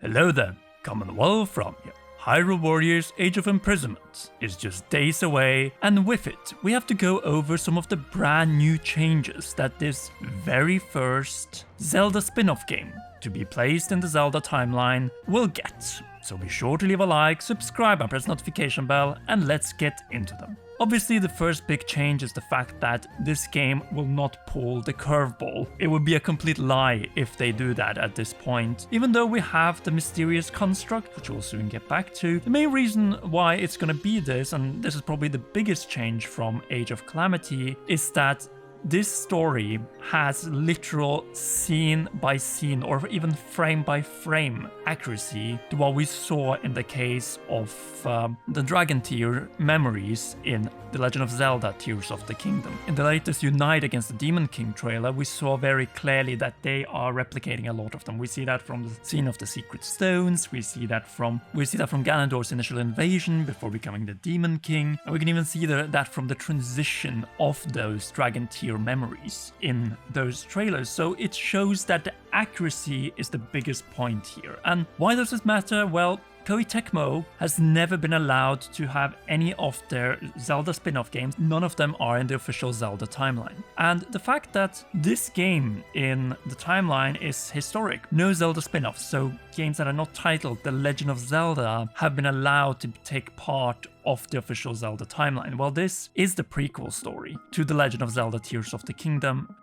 Hello there, Commonwealth from here. Hyrule Warriors Age of Imprisonment is just days away, and with it, we have to go over some of the brand new changes that this very first Zelda spin-off game to be placed in the Zelda timeline will get. So be sure to leave a like, subscribe and press notification bell, and let's get into them. Obviously, the first big change is the fact that this game will not pull the curveball. It would be a complete lie if they do that at this point. Even though we have the mysterious construct, which we'll soon get back to, the main reason why it's gonna be this, and this is probably the biggest change from Age of Calamity, is that this story has literal scene by scene or even frame by frame accuracy to what we saw in the case of the Dragon Tear memories in The Legend of Zelda Tears of the Kingdom. In the latest Unite against the Demon King trailer, we saw very clearly that they are replicating a lot of them. We see that from the scene of the Secret Stones, we see that from Ganondorf's initial invasion before becoming the Demon King, and we can even see that from the transition of those Dragon Tear memories in those trailers. So it shows that the accuracy is the biggest point here. And why does this matter? Well, Koei Tecmo has never been allowed to have any of their Zelda spin-off games. None of them are in the official Zelda timeline. And the fact that this game in the timeline is historic. No Zelda spin-offs, so games that are not titled The Legend of Zelda have been allowed to take part of the official Zelda timeline. Well, this is the prequel story to The Legend of Zelda Tears of the Kingdom.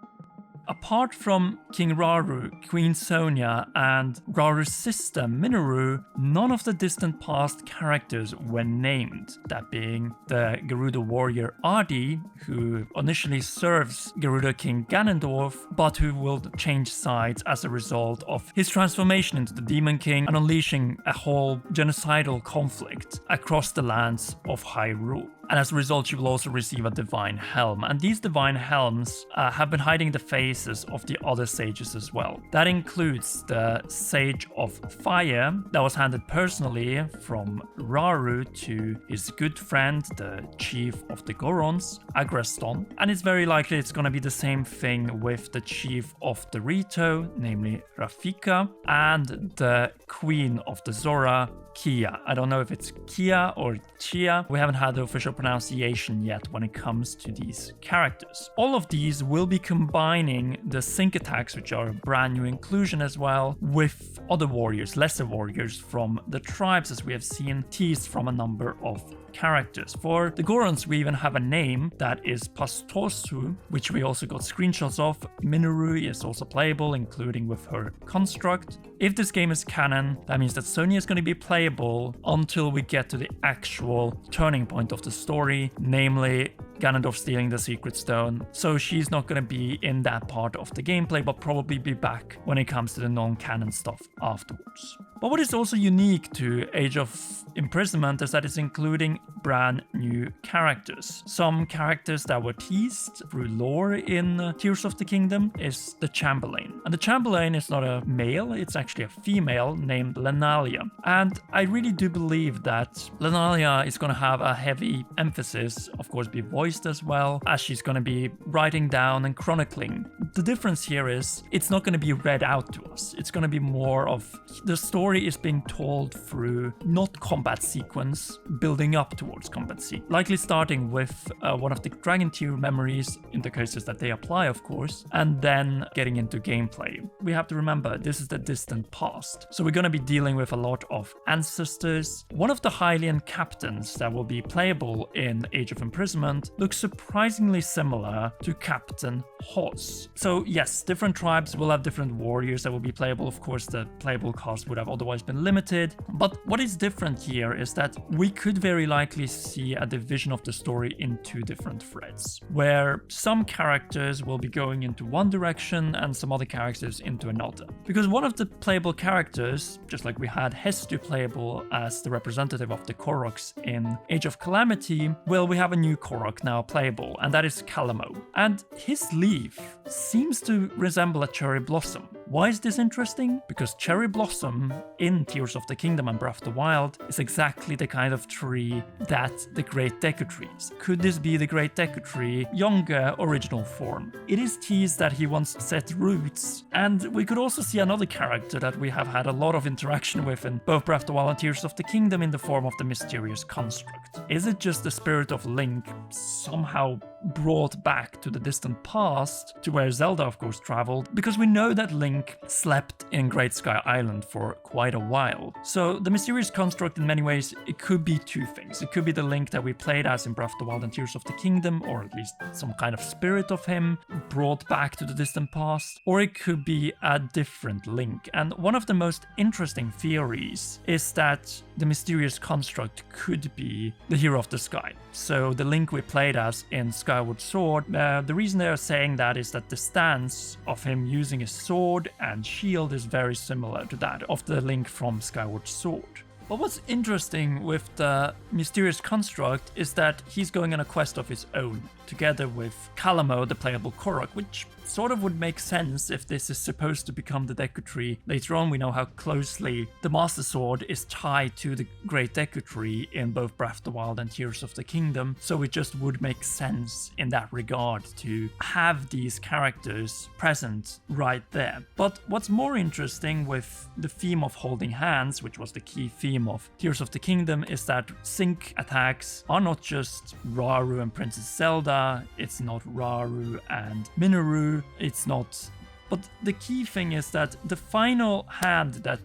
Apart from King Rauru, Queen Sonia, and Raru's sister Minoru, none of the distant past characters were named, that being the Gerudo warrior Adi, who initially serves Gerudo King Ganondorf, but who will change sides as a result of his transformation into the Demon King and unleashing a whole genocidal conflict across the lands of Hyrule. And as a result, she will also receive a Divine Helm. And these Divine Helms have been hiding the faces of the other sages as well. That includes the Sage of Fire that was handed personally from Rauru to his good friend, the Chief of the Gorons, Agreston. And it's very likely it's going to be the same thing with the Chief of the Rito, namely Rafika, and the Queen of the Zora, Kia. I don't know if it's Kia or Chia. We haven't had the official pronunciation yet when it comes to these characters. All of these will be combining the sync attacks, which are a brand new inclusion as well, with other warriors, lesser warriors from the tribes, as we have seen teased from a number of characters. For the Gorons, we even have a name that is Pastosu, which we also got screenshots of. Minoru is also playable, including with her construct. If this game is canon, that means that Sonia is going to be playable until we get to the actual turning point of the story, namely Ganondorf stealing the Secret Stone. So she's not going to be in that part of the gameplay, but probably be back when it comes to the non-canon stuff afterwards. But what is also unique to Age of Imprisonment is that it's including brand new characters. Some characters that were teased through lore in Tears of the Kingdom is the Chamberlain. And the Chamberlain is not a male, it's actually a female named Lenalia. And I really do believe that Lenalia is going to have a heavy emphasis, of course be voiced as well, as she's going to be writing down and chronicling. The difference here is it's not going to be read out to us. It's going to be more of the story is being told through not combat sequence, building up towards combat sequence. Likely starting with one of the Dragon Tear memories in the cases that they apply, of course, and then getting into gameplay. We have to remember this is the distant past. So we're going to be dealing with a lot of ancestors. One of the Hylian captains that will be playable in Age of Imprisonment looks surprisingly similar to Captain Hoss. So yes, different tribes will have different warriors that will be playable. Of course, the playable cost would have otherwise been limited. But what is different here is that we could very likely see a division of the story in two different threads, where some characters will be going into one direction and some other characters into another. Because one of the playable characters, just like we had Hestu playable as the representative of the Koroks in Age of Calamity, well, we have a new Korok now playable, and that is Kalamo. And his leaf seems to resemble a cherry blossom, Why is this interesting? Because Cherry Blossom in Tears of the Kingdom and Breath of the Wild is exactly the kind of tree that the Great Deku Tree is. Could this be the Great Deku Tree, younger original form? It is teased that he wants to set roots, and we could also see another character that we have had a lot of interaction with in both Breath of the Wild and Tears of the Kingdom in the form of the mysterious construct. Is it just the spirit of Link somehow brought back to the distant past, to where Zelda of course traveled, because we know that Link slept in Great Sky Island for quite a while. So the mysterious construct, in many ways, it could be two things. It could be the Link that we played as in Breath of the Wild and Tears of the Kingdom, or at least some kind of spirit of him brought back to the distant past, or it could be a different Link. And one of the most interesting theories is that the mysterious construct could be the Hero of the Sky. So the Link we played as in Skyward Sword, the reason they are saying that is that the stance of him using his sword and shield is very similar to that of the Link from Skyward Sword. But what's interesting with the mysterious construct is that he's going on a quest of his own, together with Kalamo, the playable Korok, which sort of would make sense if this is supposed to become the Deku Tree. Later on, we know how closely the Master Sword is tied to the Great Deku Tree in both Breath of the Wild and Tears of the Kingdom, so it just would make sense in that regard to have these characters present right there. But what's more interesting with the theme of holding hands, which was the key theme of Tears of the Kingdom, is that sync attacks are not just Rauru and Princess Zelda, it's not Rauru and Minoru, it's not. But the key thing is that the final hand that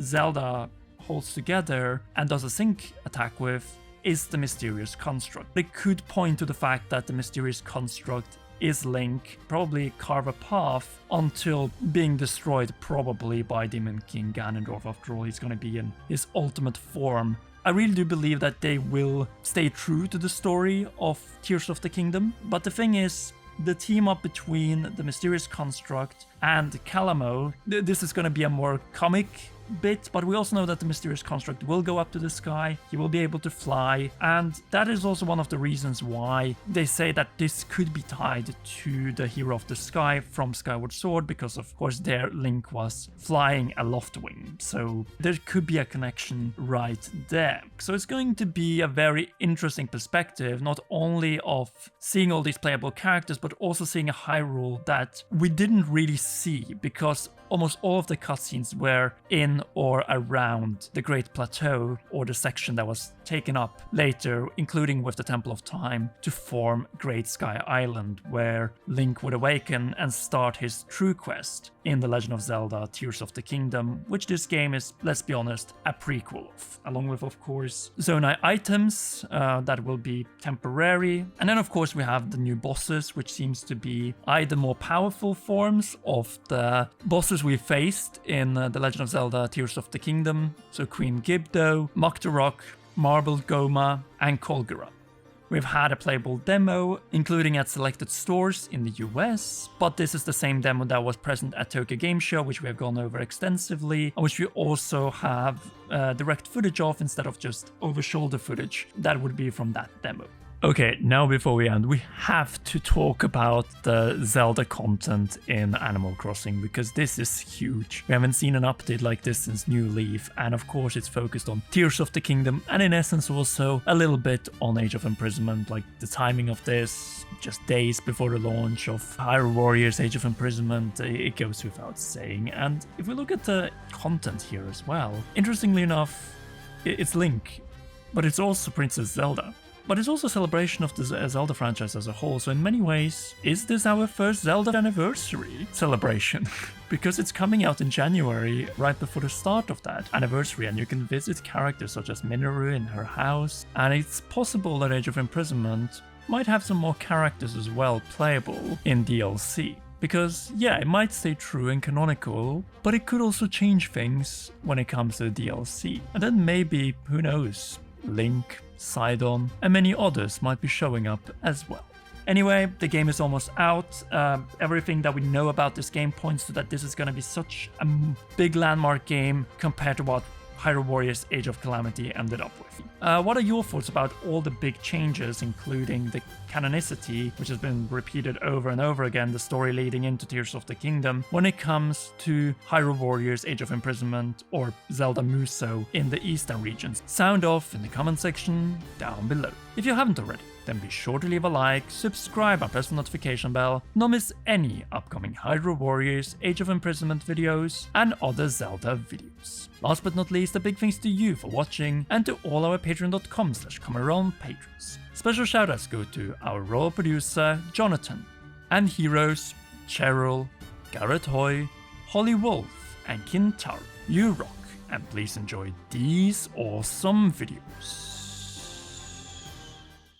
Zelda holds together and does a sync attack with is the mysterious construct. It could point to the fact that the mysterious construct is Link, probably carve a path until being destroyed, probably by Demon King Ganondorf. After all, he's going to be in his ultimate form. I really do believe that they will stay true to the story of Tears of the Kingdom, but the thing is, the team up between the mysterious construct and Kalamo, this is going to be a more comic bit, but we also know that the mysterious construct will go up to the sky, he will be able to fly, and that is also one of the reasons why they say that this could be tied to the Hero of the Sky from Skyward Sword, because of course their Link was flying a Loftwing, so there could be a connection right there. So it's going to be a very interesting perspective, not only of seeing all these playable characters, but also seeing a Hyrule that we didn't really see, because almost all of the cutscenes were in or around the Great Plateau, or the section that was taken up later, including with the Temple of Time, to form Great Sky Island, where Link would awaken and start his true quest in The Legend of Zelda Tears of the Kingdom, which this game is, let's be honest, a prequel of, along with, of course, Zonai items that will be temporary. And then, of course, we have the new bosses, which seems to be either more powerful forms of the bosses we faced in The Legend of Zelda Tears of the Kingdom, so Queen Gibdo, Muktarok, Marbled Goma, and Kolgura. We've had a playable demo, including at selected stores in the US, but this is the same demo that was present at Tokyo Game Show, which we have gone over extensively, and which we also have direct footage of instead of just over-shoulder footage that would be from that demo. Okay, now before we end, we have to talk about the Zelda content in Animal Crossing, because this is huge. We haven't seen an update like this since New Leaf, and of course it's focused on Tears of the Kingdom, and in essence also a little bit on Age of Imprisonment, like the timing of this, just days before the launch of Hyrule Warriors Age of Imprisonment, it goes without saying. And if we look at the content here as well, interestingly enough, it's Link, but it's also Princess Zelda. But it's also a celebration of the Zelda franchise as a whole, so in many ways, is this our first Zelda anniversary celebration? Because it's coming out in January, right before the start of that anniversary, and you can visit characters such as Minoru in her house, and it's possible that Age of Imprisonment might have some more characters as well playable in DLC. Because, yeah, it might stay true and canonical, but it could also change things when it comes to the DLC. And then maybe, who knows, Link, Sidon, and many others might be showing up as well. Anyway, the game is almost out. Everything that we know about this game points to that this is going to be such a big landmark game compared to what Hyrule Warriors Age of Calamity ended up with. What are your thoughts about all the big changes, including the canonicity, which has been repeated over and over again, the story leading into Tears of the Kingdom, when it comes to Hyrule Warriors Age of Imprisonment or Zelda Muso in the eastern regions? Sound off in the comment section down below. If you haven't already, then be sure to leave a like, subscribe and press the notification bell, not miss any upcoming Hyrule Warriors Age of Imprisonment videos and other Zelda videos. Last but not least, a big thanks to you for watching and to all our patreon.com/ComeAround patrons. Special shoutouts go to our royal producer Jonathan, and heroes Cheryl, Garrett Hoy, Holly Wolf and Kintaro. You rock, and please enjoy these awesome videos.